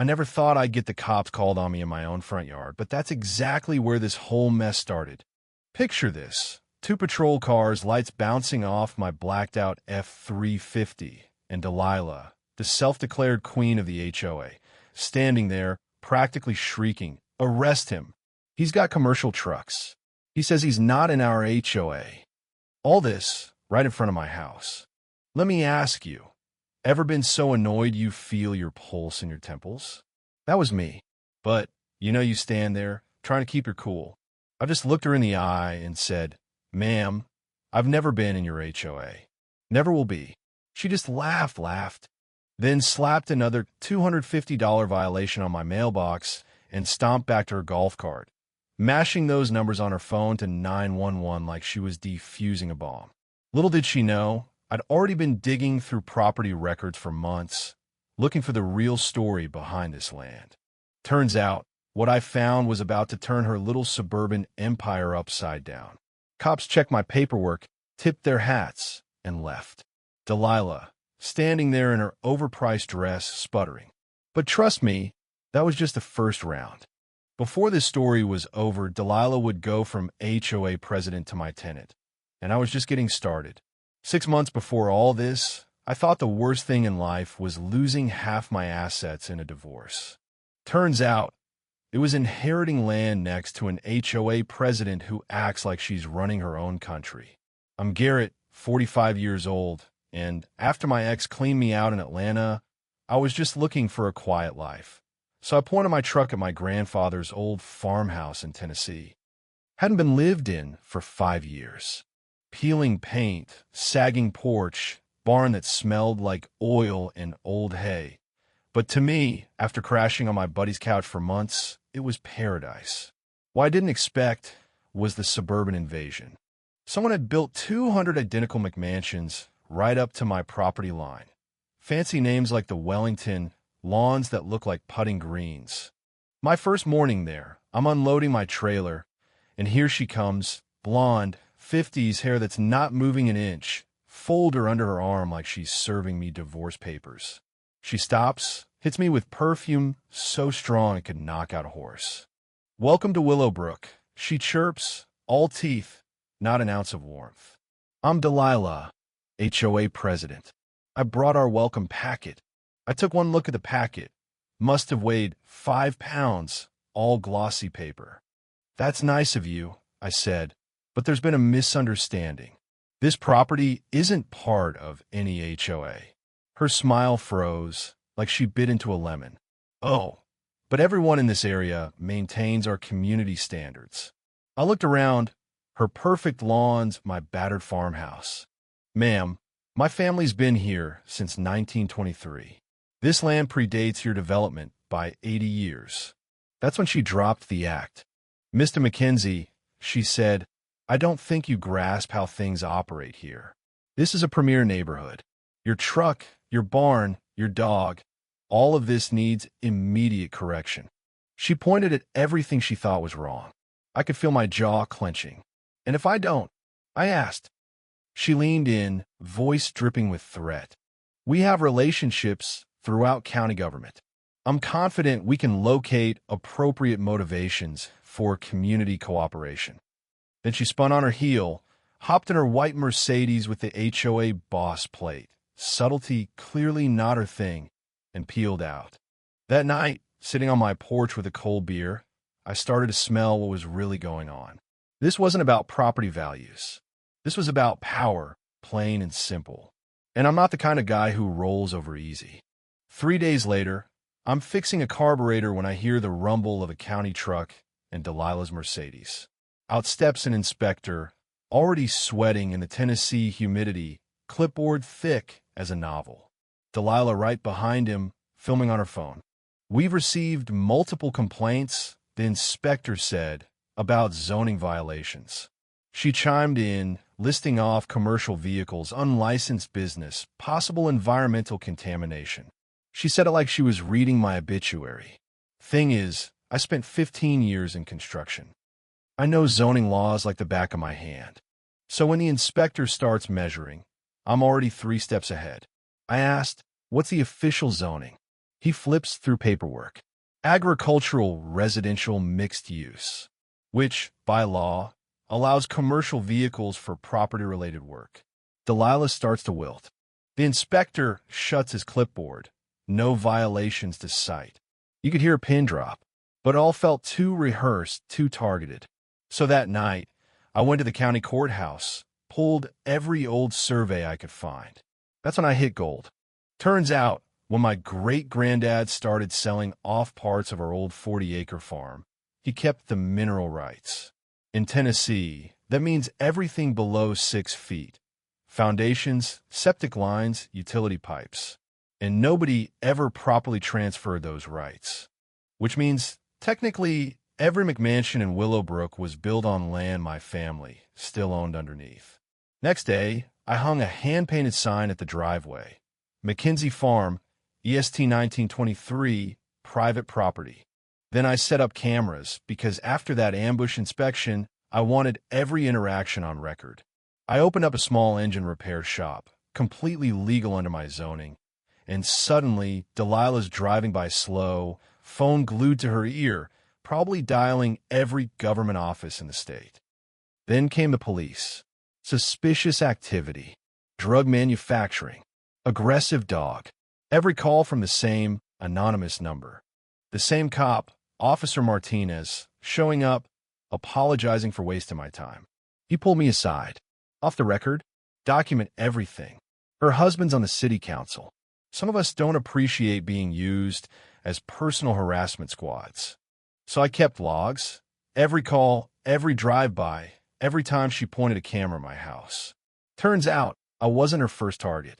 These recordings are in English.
I never thought I'd get the cops called on me in my own front yard, but that's exactly where this whole mess started. Picture this. Two patrol cars, lights bouncing off my blacked-out F-350, and Delilah, the self-declared queen of the HOA, standing there, practically shrieking, "Arrest him! He's got commercial trucks. He says he's not in our HOA." All this right in front of my house. Let me ask you, ever been so annoyed you feel your pulse in your temples? That was me. But, you stand there, trying to keep your cool. I just looked her in the eye and said, "Ma'am, I've never been in your HOA. Never will be." She just laughed, then slapped another $250 violation on my mailbox and stomped back to her golf cart, mashing those numbers on her phone to 911 like she was defusing a bomb. Little did she know, I'd already been digging through property records for months, looking for the real story behind this land. Turns out, what I found was about to turn her little suburban empire upside down. Cops checked my paperwork, tipped their hats, and left. Delilah, standing there in her overpriced dress, sputtering. But trust me, that was just the first round. Before this story was over, Delilah would go from HOA president to my tenant, and I was just getting started. 6 months before all this, I thought the worst thing in life was losing half my assets in a divorce. Turns out, it was inheriting land next to an HOA president who acts like she's running her own country. I'm Garrett, 45 years old, and after my ex cleaned me out in Atlanta, I was just looking for a quiet life. So I pointed my truck at my grandfather's old farmhouse in Tennessee. Hadn't been lived in for 5 years. Peeling paint, sagging porch, barn that smelled like oil and old hay. But to me, after crashing on my buddy's couch for months, it was paradise. What I didn't expect was the suburban invasion. Someone had built 200 identical McMansions right up to my property line. Fancy names like the Wellington, lawns that look like putting greens. My first morning there, I'm unloading my trailer, and here she comes, blonde, 50s hair that's not moving an inch, folder under her arm like she's serving me divorce papers. She stops, hits me with perfume so strong it could knock out a horse. "Welcome to Willowbrook," she chirps, all teeth, not an ounce of warmth. "I'm Delilah, HOA president. I brought our welcome packet." I took one look at the packet. Must have weighed 5 pounds, all glossy paper. "That's nice of you," I said, "but there's been a misunderstanding. This property isn't part of any HOA." Her smile froze, like she bit into a lemon. "Oh, but everyone in this area maintains our community standards." I looked around, her perfect lawns, my battered farmhouse. "Ma'am, my family's been here since 1923. This land predates your development by 80 years. That's when she dropped the act. "Mr. McKenzie," she said, "I don't think you grasp how things operate here. This is a premier neighborhood. Your truck, your barn, your dog, all of this needs immediate correction." She pointed at everything she thought was wrong. I could feel my jaw clenching. "And if I don't?" I asked. She leaned in, voice dripping with threat. "We have relationships throughout county government. I'm confident we can locate appropriate motivations for community cooperation." Then she spun on her heel, hopped in her white Mercedes with the HOA boss plate, subtlety clearly not her thing, and peeled out. That night, sitting on my porch with a cold beer, I started to smell what was really going on. This wasn't about property values. This was about power, plain and simple. And I'm not the kind of guy who rolls over easy. 3 days later, I'm fixing a carburetor when I hear the rumble of a county truck and Delilah's Mercedes. Out steps an inspector, already sweating in the Tennessee humidity, clipboard thick as a novel. Delilah right behind him, filming on her phone. "We've received multiple complaints," the inspector said, "about zoning violations." She chimed in, listing off commercial vehicles, unlicensed business, possible environmental contamination. She said it like she was reading my obituary. Thing is, I spent 15 years in construction. I know zoning laws like the back of my hand. So when the inspector starts measuring, I'm already 3 steps ahead. I asked, "What's the official zoning?" He flips through paperwork. Agricultural residential mixed use, which, by law, allows commercial vehicles for property-related work. Delilah starts to wilt. The inspector shuts his clipboard. No violations to cite. You could hear a pin drop, but it all felt too rehearsed, too targeted. So that night, I went to the county courthouse, pulled every old survey I could find. That's when I hit gold. Turns out, when my great-granddad started selling off parts of our old 40-acre farm, he kept the mineral rights. In Tennessee, that means everything below 6 feet. Foundations, septic lines, utility pipes. And nobody ever properly transferred those rights. Which means, technically, every McMansion in Willowbrook was built on land my family still owned underneath. Next day, I hung a hand-painted sign at the driveway. McKinsey Farm, EST 1923, private property. Then I set up cameras because after that ambush inspection, I wanted every interaction on record. I opened up a small engine repair shop, completely legal under my zoning, and suddenly Delilah's driving by slow, phone glued to her ear, probably dialing every government office in the state. Then came the police. Suspicious activity, drug manufacturing, aggressive dog. Every call from the same anonymous number. The same cop, Officer Martinez, showing up, apologizing for wasting my time. He pulled me aside. Off the record, document everything. Her husband's on the city council. Some of us don't appreciate being used as personal harassment squads. So I kept logs. Every call, every drive-by, every time she pointed a camera at my house. Turns out, I wasn't her first target.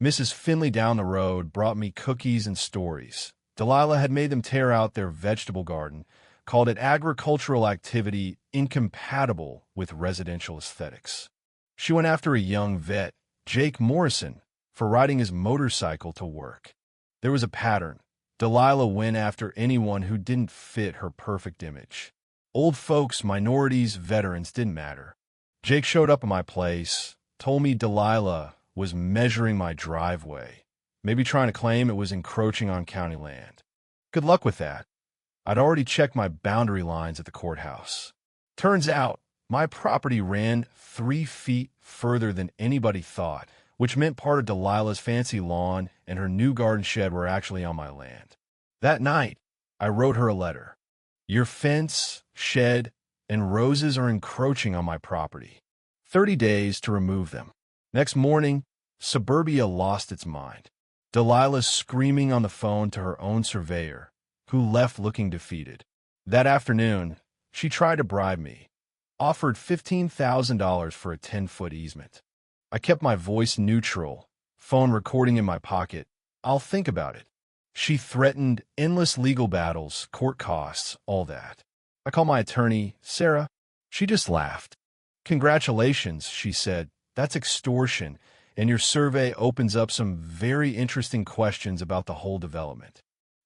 Mrs. Finley down the road brought me cookies and stories. Delilah had made them tear out their vegetable garden, called it agricultural activity incompatible with residential aesthetics. She went after a young vet, Jake Morrison, for riding his motorcycle to work. There was a pattern. Delilah went after anyone who didn't fit her perfect image. Old folks, minorities, veterans didn't matter. Jake showed up at my place, told me Delilah was measuring my driveway, maybe trying to claim it was encroaching on county land. Good luck with that. I'd already checked my boundary lines at the courthouse. Turns out, my property ran 3 feet further than anybody thought, which meant part of Delilah's fancy lawn and her new garden shed were actually on my land. That night, I wrote her a letter. Your fence, shed, and roses are encroaching on my property. 30 days to remove them. Next morning, suburbia lost its mind. Delilah screaming on the phone to her own surveyor, who left looking defeated. That afternoon, she tried to bribe me, offered $15,000 for a 10-foot easement. I kept my voice neutral, phone recording in my pocket. I'll think about it. She threatened endless legal battles, court costs, all that. I called my attorney, Sarah. She just laughed. Congratulations, she said. That's extortion, and your survey opens up some very interesting questions about the whole development.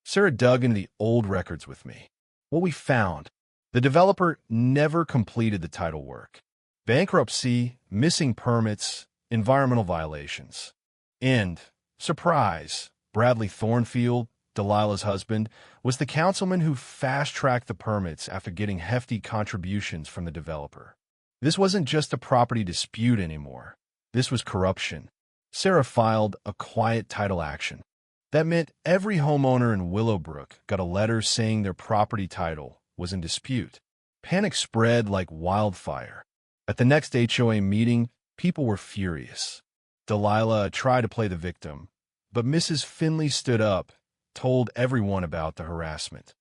Sarah dug into the old records with me. What we found, the developer never completed the title work. Bankruptcy, missing permits, environmental violations. And, surprise, Bradley Thornfield, Delilah's husband, was the councilman who fast-tracked the permits after getting hefty contributions from the developer. This wasn't just a property dispute anymore. This was corruption. Sarah filed a quiet title action. That meant every homeowner in Willowbrook got a letter saying their property title was in dispute. Panic spread like wildfire. At the next HOA meeting, people were furious. Delilah tried to play the victim, but Mrs. Finley stood up, told everyone about the harassment.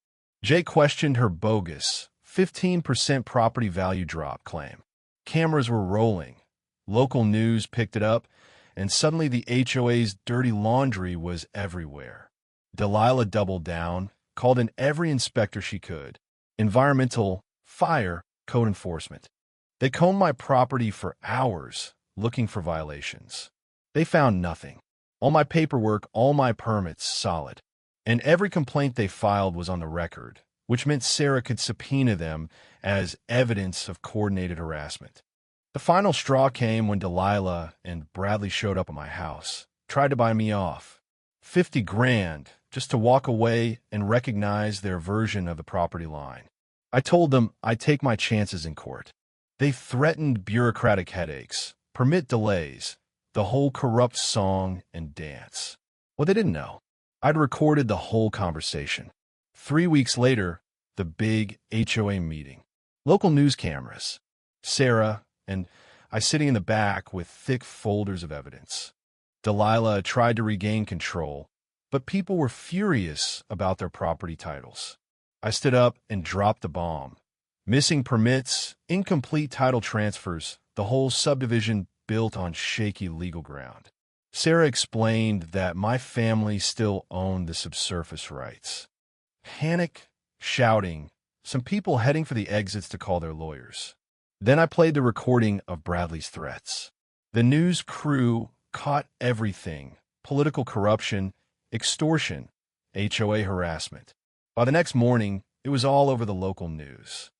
Jay questioned her bogus 15% property value drop claim. Cameras were rolling. Local news picked it up, and suddenly the HOA's dirty laundry was everywhere. Delilah doubled down, called in every inspector she could. Environmental, fire, code enforcement. They combed my property for hours, looking for violations. They found nothing. All my paperwork, all my permits, solid. And every complaint they filed was on the record, which meant Sarah could subpoena them as evidence of coordinated harassment. The final straw came when Delilah and Bradley showed up at my house, tried to buy me off. 50 grand just to walk away and recognize their version of the property line. I told them I'd take my chances in court. They threatened bureaucratic headaches, permit delays, the whole corrupt song and dance. What they didn't know, I'd recorded the whole conversation. 3 weeks later, the big HOA meeting. Local news cameras. Sarah and I sitting in the back with thick folders of evidence. Delilah tried to regain control, but people were furious about their property titles. I stood up and dropped the bomb. Missing permits, incomplete title transfers, the whole subdivision built on shaky legal ground. Sarah explained that my family still owned the subsurface rights. Panic, shouting, some people heading for the exits to call their lawyers. Then I played the recording of Bradley's threats. The news crew caught everything: political corruption, extortion, HOA harassment. By the next morning, it was all over the local news.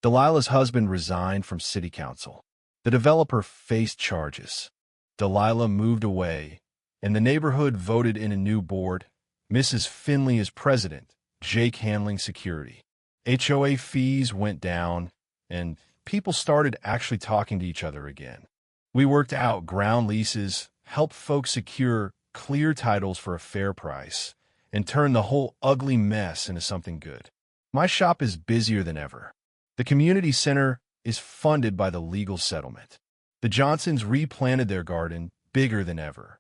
Delilah's husband resigned from city council. The developer faced charges. Delilah moved away, and the neighborhood voted in a new board, Mrs. Finley as president, Jake handling security. HOA fees went down, and people started actually talking to each other again. We worked out ground leases, helped folks secure clear titles for a fair price, and turned the whole ugly mess into something good. My shop is busier than ever. The community center is funded by the legal settlement. The Johnsons replanted their garden bigger than ever.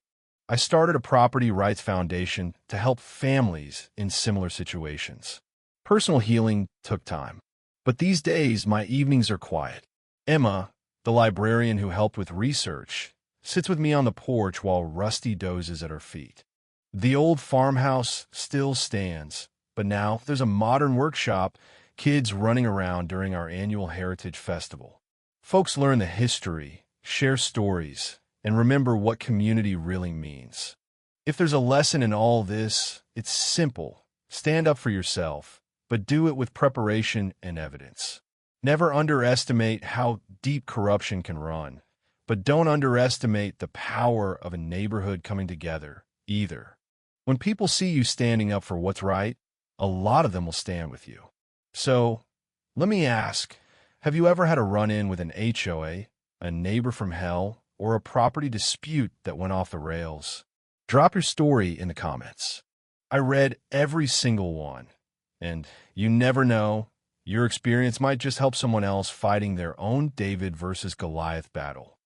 I started a property rights foundation to help families in similar situations. Personal healing took time, but these days my evenings are quiet. Emma, the librarian who helped with research, sits with me on the porch while Rusty dozes at her feet. The old farmhouse still stands, but now there's a modern workshop, kids running around during our annual Heritage Festival. Folks learn the history, share stories, and remember what community really means. If there's a lesson in all this, it's simple. Stand up for yourself, but do it with preparation and evidence. Never underestimate how deep corruption can run, but don't underestimate the power of a neighborhood coming together either. When people see you standing up for what's right, a lot of them will stand with you. So, let me ask, have you ever had a run-in with an HOA, a neighbor from hell, or a property dispute that went off the rails? Drop your story in the comments. I read every single one, and you never know, your experience might just help someone else fighting their own David versus Goliath battle.